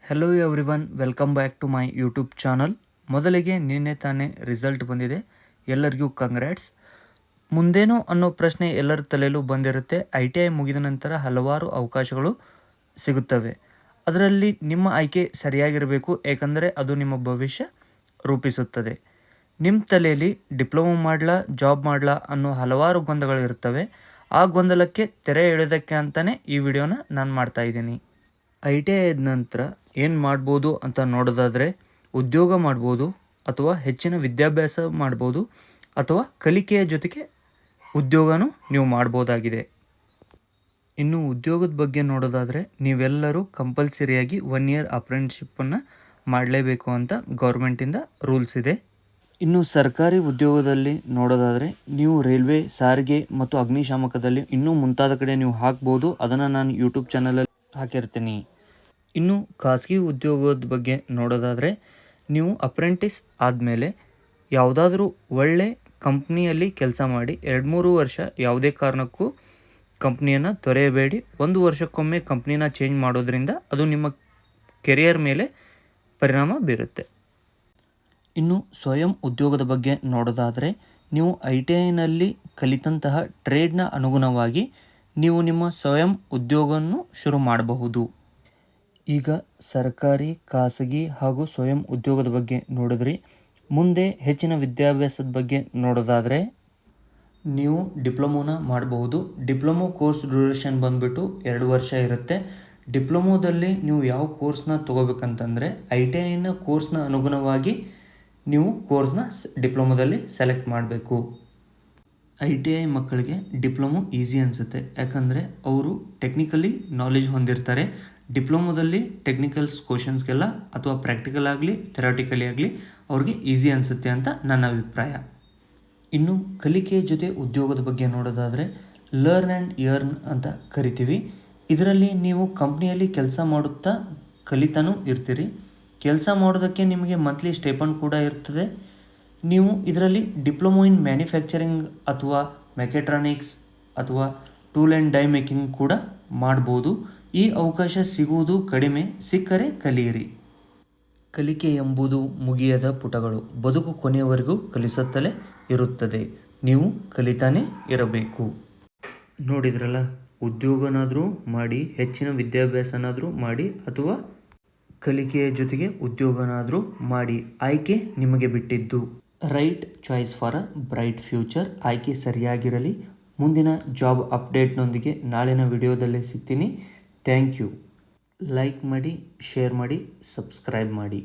Hello everyone, welcome back to my YouTube channel. ಮೊದಲಿಗೆ ನಿನ್ನೆ ತಾನೇ ರಿಸಲ್ಟ್ ಬಂದಿದೆ. ಎಲ್ಲರಿಗೂ ಕಂಗ್ರ್ಯಾಟ್ಸ್. ಮುಂದೇನು ಅನ್ನೋ ಪ್ರಶ್ನೆ ಎಲ್ಲರ ತಲೆಯಲ್ಲೂ ಬಂದಿರುತ್ತೆ. ITI ಮುಗಿದ ನಂತರ ಹಲವಾರು ಅವಕಾಶಗಳು ಸಿಗುತ್ತವೆ. ಅದರಲ್ಲಿ ನಿಮ್ಮ ಆಯ್ಕೆ ಸರಿಯಾಗಿರಬೇಕು, ಏಕೆಂದರೆ ಅದು ನಿಮ್ಮ ಭವಿಷ್ಯ ರೂಪಿಸುತ್ತದೆ. ನಿಮ್ಮ ತಲೆಯಲ್ಲಿ ಡಿಪ್ಲೊಮೊ ಮಾಡಲಾ, ಜಾಬ್ ಮಾಡಲಾ ಅನ್ನೋ ಹಲವಾರು ಗೊಂದಲಗಳಿರ್ತವೆ. ಆ ಗೊಂದಲಕ್ಕೆ ತೆರೆ ಎಳೆಯೋದಕ್ಕೆ ಅಂತಲೇ ಈ ವಿಡಿಯೋನ ನಾನು ಮಾಡ್ತಾಯಿದ್ದೀನಿ. ITI ಆದ ನಂತರ ಏನು ಮಾಡ್ಬೋದು ಅಂತ ನೋಡೋದಾದರೆ, ಉದ್ಯೋಗ ಮಾಡ್ಬೋದು, ಅಥವಾ ಹೆಚ್ಚಿನ ವಿದ್ಯಾಭ್ಯಾಸ ಮಾಡ್ಬೋದು, ಅಥವಾ ಕಲಿಕೆಯ ಜೊತೆಗೆ ಉದ್ಯೋಗನೂ ನೀವು ಮಾಡ್ಬೋದಾಗಿದೆ. ಇನ್ನು ಉದ್ಯೋಗದ ಬಗ್ಗೆ ನೋಡೋದಾದರೆ, ನೀವೆಲ್ಲರೂ ಕಂಪಲ್ಸರಿಯಾಗಿ 1 ಇಯರ್ ಅಪ್ರೆಂಟಿಸ್ಶಿಪ್ಪನ್ನು ಮಾಡಲೇಬೇಕು ಅಂತ ಗೌರ್ಮೆಂಟಿಂದ ರೂಲ್ಸ್ ಇದೆ. ಇನ್ನು ಸರ್ಕಾರಿ ಉದ್ಯೋಗದಲ್ಲಿ ನೋಡೋದಾದರೆ, ನೀವು ರೈಲ್ವೆ, ಸಾರಿಗೆ ಮತ್ತು ಅಗ್ನಿಶಾಮಕದಲ್ಲಿ ಇನ್ನೂ ಮುಂತಾದ ಕಡೆ ನೀವು ಹಾಕ್ಬೋದು. ಅದನ್ನು ನಾನು ಯೂಟ್ಯೂಬ್ ಚಾನಲಲ್ಲಿ ಹಾಕಿರ್ತೀನಿ. ಇನ್ನು ಖಾಸಗಿ ಉದ್ಯೋಗದ ಬಗ್ಗೆ ನೋಡೋದಾದರೆ, ನೀವು ಅಪ್ರೆಂಟಿಸ್ ಆದಮೇಲೆ ಯಾವುದಾದ್ರೂ ಒಳ್ಳೆ ಕಂಪ್ನಿಯಲ್ಲಿ ಕೆಲಸ ಮಾಡಿ 2-3 ವರ್ಷ ಯಾವುದೇ ಕಾರಣಕ್ಕೂ ಕಂಪ್ನಿಯನ್ನು ತೊರೆಯಬೇಡಿ. 1 ವರ್ಷಕ್ಕೊಮ್ಮೆ ಕಂಪ್ನಿನ ಚೇಂಜ್ ಮಾಡೋದ್ರಿಂದ ಅದು ನಿಮ್ಮ ಕೆರಿಯರ್ ಮೇಲೆ ಪರಿಣಾಮ ಬೀರುತ್ತೆ. ಇನ್ನು ಸ್ವಯಂ ಉದ್ಯೋಗದ ಬಗ್ಗೆ ನೋಡೋದಾದರೆ, ನೀವು ITIನಲ್ಲಿ ಕಲಿತಂತಹ ಟ್ರೇಡ್ನ ಅನುಗುಣವಾಗಿ ನೀವು ನಿಮ್ಮ ಸ್ವಯಂ ಉದ್ಯೋಗವನ್ನು ಶುರು ಮಾಡಬಹುದು. ಈಗ ಸರ್ಕಾರಿ, ಖಾಸಗಿ ಹಾಗೂ ಸ್ವಯಂ ಉದ್ಯೋಗದ ಬಗ್ಗೆ ನೋಡಿದ್ರಿ. ಮುಂದೆ ಹೆಚ್ಚಿನ ವಿದ್ಯಾಭ್ಯಾಸದ ಬಗ್ಗೆ ನೋಡೋದಾದರೆ, ನೀವು ಡಿಪ್ಲೊಮೊನ ಮಾಡಬಹುದು. ಡಿಪ್ಲೊಮೊ ಕೋರ್ಸ್ ಡ್ಯೂರೇಷನ್ ಬಂದುಬಿಟ್ಟು 2 ವರ್ಷ ಇರುತ್ತೆ. ಡಿಪ್ಲೊಮೊದಲ್ಲಿ ನೀವು ಯಾವ ಕೋರ್ಸ್ನ ತೊಗೋಬೇಕಂತಂದರೆ, ITIನ ಕೋರ್ಸ್ನ ಅನುಗುಣವಾಗಿ ನೀವು ಕೋರ್ಸ್ನ ಡಿಪ್ಲೊಮೊದಲ್ಲಿ ಸೆಲೆಕ್ಟ್ ಮಾಡಬೇಕು. ITI ಮಕ್ಕಳಿಗೆ ಡಿಪ್ಲೊಮೊ ಈಸಿ ಅನಿಸುತ್ತೆ, ಯಾಕಂದರೆ ಅವರು ಟೆಕ್ನಿಕಲಿ ನಾಲೆಜ್ ಹೊಂದಿರ್ತಾರೆ. ಡಿಪ್ಲೊಮೊದಲ್ಲಿ ಟೆಕ್ನಿಕಲ್ಸ್ ಕ್ವಶನ್ಸ್ಗೆಲ್ಲ ಅಥವಾ ಪ್ರಾಕ್ಟಿಕಲ್ ಆಗಲಿ ಥೆರಾಟಿಕಲಿ ಆಗಲಿ ಅವ್ರಿಗೆ ಈಸಿ ಅನಿಸುತ್ತೆ ಅಂತ ನನ್ನ ಅಭಿಪ್ರಾಯ. ಇನ್ನು ಕಲಿಕೆಯ ಜೊತೆ ಉದ್ಯೋಗದ ಬಗ್ಗೆ ನೋಡೋದಾದರೆ, ಲರ್ನ್ ಆ್ಯಂಡ್ ಯರ್ನ್ ಅಂತ ಕರಿತೀವಿ. ಇದರಲ್ಲಿ ನೀವು ಕಂಪ್ನಿಯಲ್ಲಿ ಕೆಲಸ ಮಾಡುತ್ತಾ ಕಲಿತಾನೂ ಇರ್ತೀರಿ. ಕೆಲಸ ಮಾಡೋದಕ್ಕೆ ನಿಮಗೆ ಮಂತ್ಲಿ ಸ್ಟೈಪಂಡ್ ಕೂಡ ಇರ್ತದೆ. ನೀವು ಇದರಲ್ಲಿ ಡಿಪ್ಲೊಮೊ ಇನ್ ಮ್ಯಾನುಫ್ಯಾಕ್ಚರಿಂಗ್ ಅಥವಾ ಮೆಕ್ಯಾಟ್ರಾನಿಕ್ಸ್ ಅಥವಾ ಟೂಲ್ ಆ್ಯಂಡ್ ಡೈ ಮೇಕಿಂಗ್ ಕೂಡ ಮಾಡ್ಬೋದು. ಈ ಅವಕಾಶ ಸಿಗುವುದು ಕಡಿಮೆ, ಸಿಕ್ಕರೆ ಕಲಿಯಿರಿ. ಕಲಿಕೆ ಎಂಬುದು ಮುಗಿಯದ ಪುಟಗಳು, ಬದುಕು ಕೊನೆಯವರೆಗೂ ಕಲಿಸುತ್ತಲೇ ಇರುತ್ತದೆ. ನೀವು ಕಲಿತಾನೇ ಇರಬೇಕು. ನೋಡಿದ್ರಲ್ಲ, ಉದ್ಯೋಗನಾದರೂ ಮಾಡಿ, ಹೆಚ್ಚಿನ ವಿದ್ಯಾಭ್ಯಾಸನಾದರೂ ಮಾಡಿ, ಅಥವಾ ಕಲಿಕೆಯ ಜೊತೆಗೆ ಉದ್ಯೋಗನಾದರೂ ಮಾಡಿ, ಆಯ್ಕೆ ನಿಮಗೆ ಬಿಟ್ಟಿದ್ದು. Right choice for a bright future. ಆಯ್ಕೆ ಸರಿಯಾಗಿರಲಿ. ಮುಂದಿನ ಜಾಬ್ ಅಪ್ಡೇಟ್ನೊಂದಿಗೆ ನಾಳಿನ ವಿಡಿಯೋದಲ್ಲೇ ಸಿಗ್ತೀನಿ. Thank you. ಲೈಕ್ ಮಾಡಿ, ಶೇರ್ ಮಾಡಿ, ಸಬ್ಸ್ಕ್ರೈಬ್ ಮಾಡಿ.